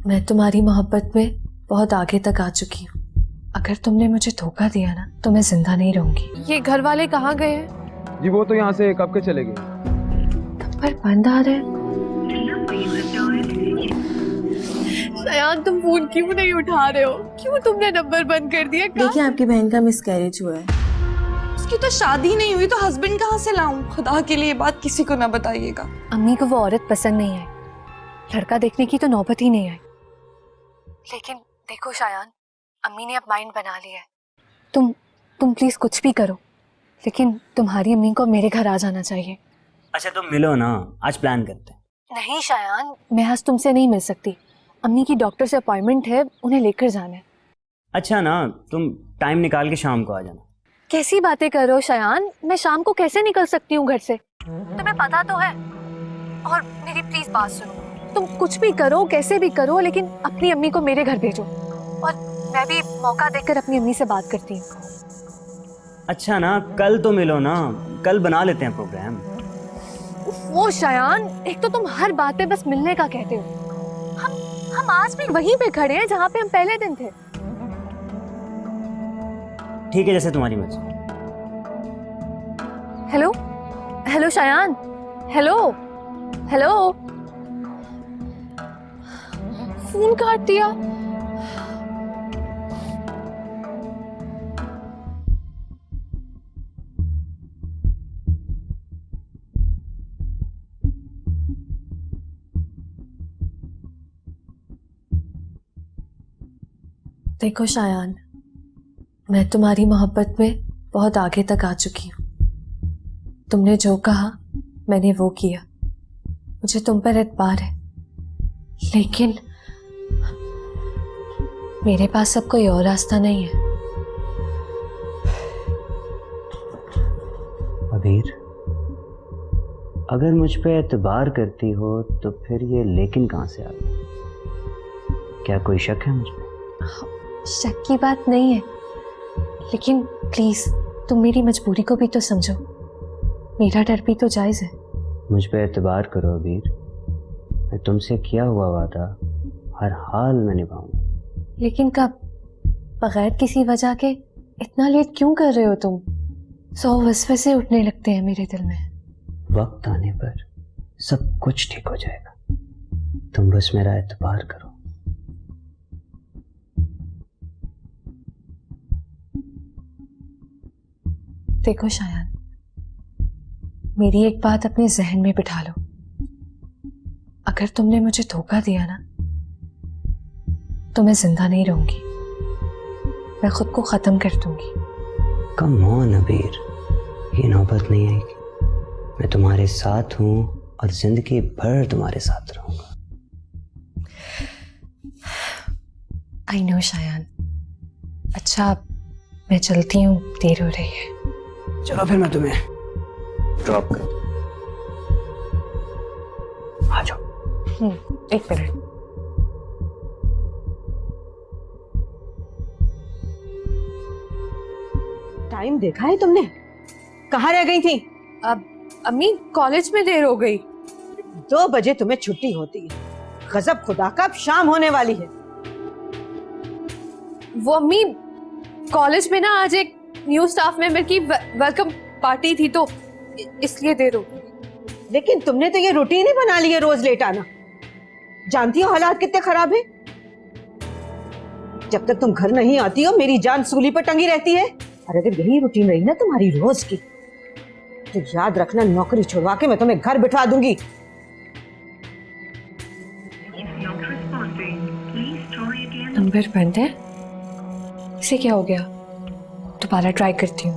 मैं तुम्हारी मोहब्बत में बहुत आगे तक आ चुकी हूँ। अगर तुमने मुझे धोखा दिया ना तो मैं जिंदा नहीं रहूंगी। ये घर वाले कहाँ गए हैं? जी वो तो यहाँ से कब के चले गए। नंबर बंद आ रहा है। सयान तुम फोन क्यों नहीं उठा रहे हो? क्यों तुमने नंबर बंद कर दिया? देखिए आपकी बहन का मिसकैरेज हुआ है। उसकी तो शादी नहीं हुई तो हस्बैंड कहाँ से लाऊं? खुदा के लिए बात किसी को ना बताइएगा। अम्मी को वो औरत पसंद नहीं आई, लड़का देखने की तो नौबत ही नहीं आई। लेकिन देखो शायान, अम्मी ने अब माइंड बना लिया है। तुम प्लीज कुछ भी करो, लेकिन तुम्हारी अम्मी को मेरे घर आ जाना चाहिए। अच्छा तुम मिलो ना, आज प्लान करते हैं। नहीं शायान, मैं आज तुमसे नहीं मिल सकती। अम्मी की डॉक्टर से अपॉइंटमेंट है, उन्हें लेकर जाना है। अच्छा ना, तुम टाइम निकाल के शाम को आ जाना। कैसी बातें कर रहे हो शायान? मैं शाम को कैसे निकल सकती हूँ घर से? तुम्हें पता तो है। और मेरी प्लीज बात सुनो, तुम कुछ भी करो, कैसे भी करो, लेकिन अपनी अम्मी को मेरे घर भेजो। और मैं भी मौका देकर अपनी अम्मी से बात करती हूँ। अच्छा ना, कल तो मिलो ना, कल बना लेते हैं प्रोग्राम। वो शायान, एक तो तुम हर बात पे बस मिलने का कहते हो। हम आज भी वहीं पे खड़े हैं जहाँ पे हम पहले दिन थे। ठीक है, जैसे तुम्हारी मर्जी। Hello hello Shayan, hello hello. Phone काट दिया। देखो शायान, मैं तुम्हारी मोहब्बत में बहुत आगे तक आ चुकी हूँ। तुमने जो कहा मैंने वो किया। मुझे तुम पर एतबार है, लेकिन मेरे पास अब कोई और रास्ता नहीं है। अबीर, अगर मुझ पे एतबार करती हो तो फिर ये लेकिन कहाँ से आ गया? क्या कोई शक है मुझ पे? शक की बात नहीं है, लेकिन प्लीज तुम मेरी मजबूरी को भी तो समझो। मेरा डर भी तो जायज है। मुझ पे एतबार करो अबीर, मैं तुमसे किया हुआ वादा हर हाल में निभाऊंगा। लेकिन कब? बगैर किसी वजह के इतना लेट क्यों कर रहे हो तुम? 100 वसवसे उठने लगते हैं मेरे दिल में। वक्त आने पर सब कुछ ठीक हो जाएगा, तुम बस मेरा एतबार करो। देखो शायान, मेरी एक बात अपने जहन में बिठा लो। अगर तुमने मुझे धोखा दिया ना तो मैं जिंदा नहीं रहूंगी। मैं खुद को खत्म कर दूंगी। कम ऑन अबीर, ये नौबत नहीं आएगी। मैं तुम्हारे साथ हूं और जिंदगी भर तुम्हारे साथ रहूंगा। I know Shayan. अच्छा मैं चलती हूँ, देर हो रही है। चलो फिर मैं तुम्हें ड्रॉप कर दूं। आ जाओ। एक मिनट। टाइम देखा है तुमने? कहाँ रह गई थी? अब अम्मी कॉलेज में देर हो गई। 2 बजे तुम्हें छुट्टी होती है। गजब खुदा का, अब शाम होने वाली है। वो अम्मी, कॉलेज में ना आज एक न्यू स्टाफ मेंबर की वेलकम पार्टी थी तो इसलिए देर हो गई। लेकिन तुमने तो ये रूटीन ही बना ली है रोज लेट आना। जानती हो हालात कितने खराब है। जब तक तुम घर नहीं आती हो मेरी जान सूली पर टंगी रहती है। और अगर यही रूटीन रही ना तुम्हारी रोज की तो याद रखना, नौकरी छुड़वा के मैं तुम्हें घर बिठा दूंगी। नंबर बंद है। इसे क्या हो गया? दोबारा ट्राई करती हूँ।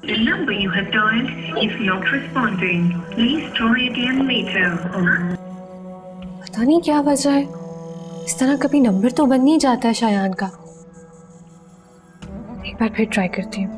The number you have dialed is not responding. Please try again later. पता नहीं क्या वजह है, इस तरह कभी नंबर तो बन नहीं जाता है शायान का। एक बार फिर ट्राई करती हूँ।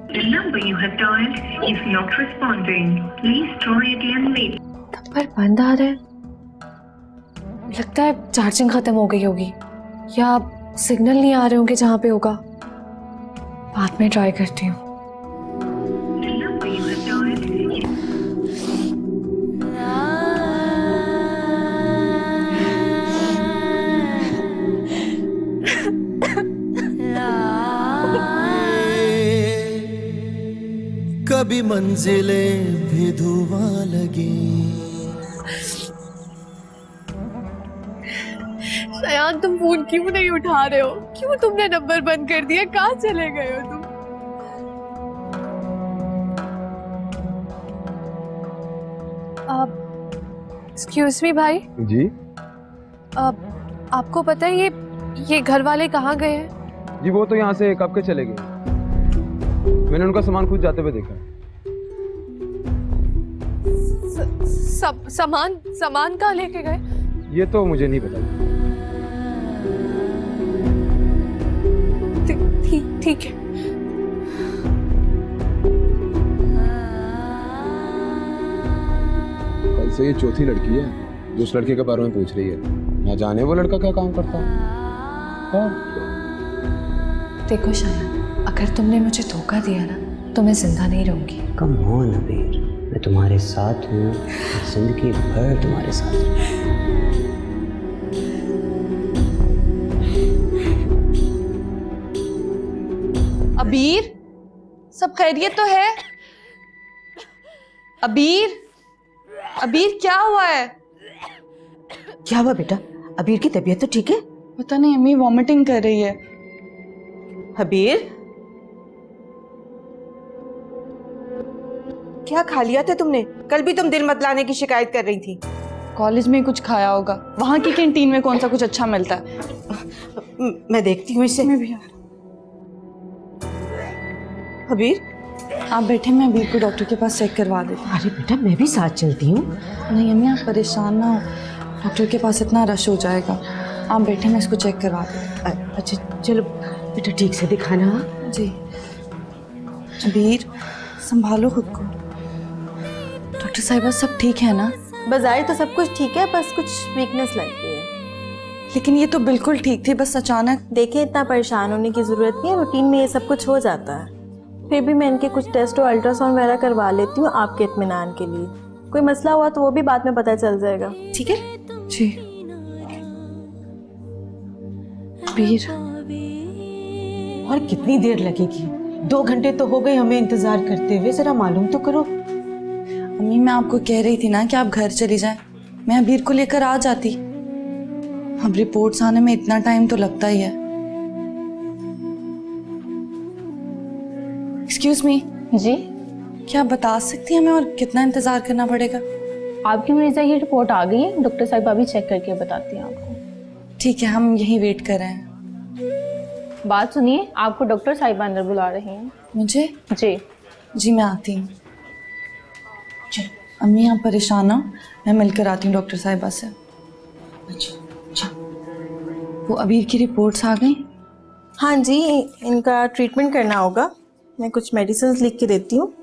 The number you have dialed is not responding. Please try again later. Number बंद आ रहा है। लगता है चार्जिंग खत्म हो गई होगी या सिग्नल नहीं आ रहे होंगे जहाँ पे होगा। बाद में ट्राई करती हूँ। The number you have dialed कभी मंजिलें भी धुआं लगी। शयान, तुम फोन क्यों नहीं उठा रहे हो? क्यों तुमने नंबर बंद कर दिया? कहाँ चले गए हो तुम? एक्सक्यूज मी भाई, जी आपको पता है ये घर वाले कहाँ गए हैं? जी, वो तो यहाँ से कब के चले गए। मैंने उनका सामान खुद जाते हुए देखा। सामान कहाँ लेके गए? ये तो मुझे नहीं पता। ठीक है। कल से ये चौथी लड़की है जो उस लड़के के बारे में पूछ रही है। ना जाने वो लड़का क्या काम करता है। देखो शायद अगर तुमने मुझे धोखा दिया ना तो मैं जिंदा नहीं रहूंगी। कम ऑन अबीर, मैं तुम्हारे साथ हूँ, जिंदगी भर तुम्हारे साथ हूँ। अबीर, सब खैरियत तो है? अबीर, अबीर क्या हुआ है? क्या हुआ बेटा? अबीर की तबीयत तो ठीक है? पता नहीं, अम्मी वॉमिटिंग कर रही है। अबीर, क्या खा लिया था तुमने? कल भी तुम दिल मत लाने की शिकायत कर रही थी। कॉलेज में ही कुछ खाया होगा। वहाँ की कैंटीन में कौन सा कुछ अच्छा मिलता है? मैं देखती हूँ इसे। मैं भी आ रहा। अबीर, आप बैठे, मैं अबीर को डॉक्टर के पास चेक करवा देती हूँ। अरे बेटा, मैं भी साथ चलती हूँ। नहीं अम्मी, आप परेशान ना हो, डॉक्टर के पास इतना रश हो जाएगा। आप बैठे, मैं इसको चेक करवा देती हूँ। अच्छा चलो बेटा, ठीक से दिखाना। जी। अबीर, संभालो खुद को। डॉक्टर साहिबा, सब ठीक है ना? बाजार तो सब कुछ ठीक है, बस कुछ वीकनेस लगती है। लेकिन ये तो बिल्कुल ठीक थी, बस अचानक। देखिए, इतना परेशान होने की ज़रूरत नहीं है, रूटीन में ये सब कुछ हो जाता है। फिर भी मैं इनके कुछ टेस्ट और अल्ट्रासाउंड वगैरह करवा लेती हूँ आपके इत्मीनान के लिए। कोई मसला हुआ तो वो भी बाद में पता चल जाएगा, ठीक है? जी। अबीर, और कितनी देर लगेगी? 2 घंटे तो हो गए हमें इंतजार करते हुए, जरा मालूम तो करो। अम्मी, मैं आपको कह रही थी ना कि आप घर चली जाएं। मैं अबीर को लेकर आ जाती। अब रिपोर्ट्स आने में इतना टाइम तो लगता ही है। एक्सक्यूज मी जी, क्या आप बता सकती हैं हमें और कितना इंतजार करना पड़ेगा? आपकी मरीजा की रिपोर्ट आ गई है, डॉक्टर साहिबा भी चेक करके बताती हैं आपको। ठीक है, हम यहीं वेट कर रहे हैं। बात सुनिए, आपको डॉक्टर साहिबा अंदर बुला रही हैं। मुझे? जी जी, मैं आती हूँ। अम्मी, आप परेशान हो, मैं मिलकर आती हूँ डॉक्टर साहिबा से। अच्छा, वो अबीर की रिपोर्ट्स आ गई? हाँ जी, इनका ट्रीटमेंट करना होगा। मैं कुछ मेडिसिन लिख के देती हूँ।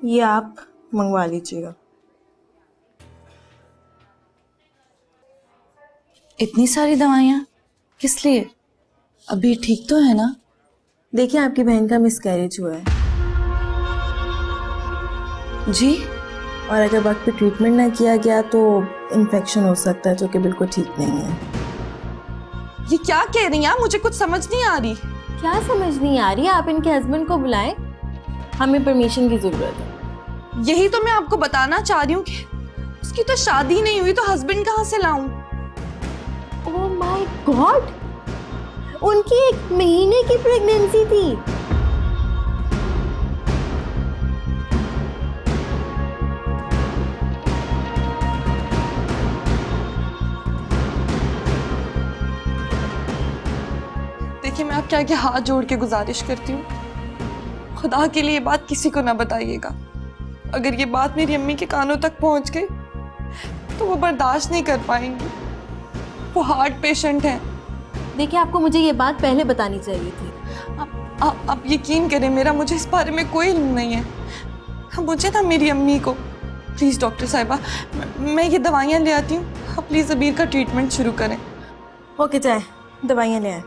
ये आप मंगवा लीजिएगा। इतनी सारी दवाइयाँ किस लिए? अबीर ठीक तो है ना? देखिए, आपकी बहन का मिसकैरेज हुआ है जी। और अगर वक्त पे ट्रीटमेंट ना किया गया तो इन्फेक्शन हो सकता है, जो कि बिल्कुल ठीक नहीं है। ये क्या कह रही हैं? मुझे कुछ समझ नहीं आ रही। क्या समझ नहीं आ रही? आप इनके हस्बैंड को बुलाएं, हमें परमिशन की जरूरत है। यही तो मैं आपको बताना चाह रही हूँ कि उसकी तो शादी नहीं हुई, तो हस्बैंड कहाँ से लाऊं? ओह माय गॉड, उनकी 1 महीने की प्रेगनेंसी थी। देखिए, मैं आपके आगे हाथ जोड़ के गुजारिश करती हूँ, खुदा के लिए ये बात किसी को ना बताइएगा। अगर ये बात मेरी अम्मी के कानों तक पहुंच गई तो वो बर्दाश्त नहीं कर पाएंगी। वो हार्ट पेशेंट हैं। देखिए, आपको मुझे ये बात पहले बतानी चाहिए थी। आप यकीन करें, मेरा मुझे इस बारे में कोई इल्म नहीं है। मुझे ना मेरी अम्मी को, प्लीज़ डॉक्टर साहिबा, मैं ये दवाइयाँ ले आती हूँ, आप प्लीज़ अबीर का ट्रीटमेंट शुरू करें। ओके, जाए दवाइयाँ ले आए।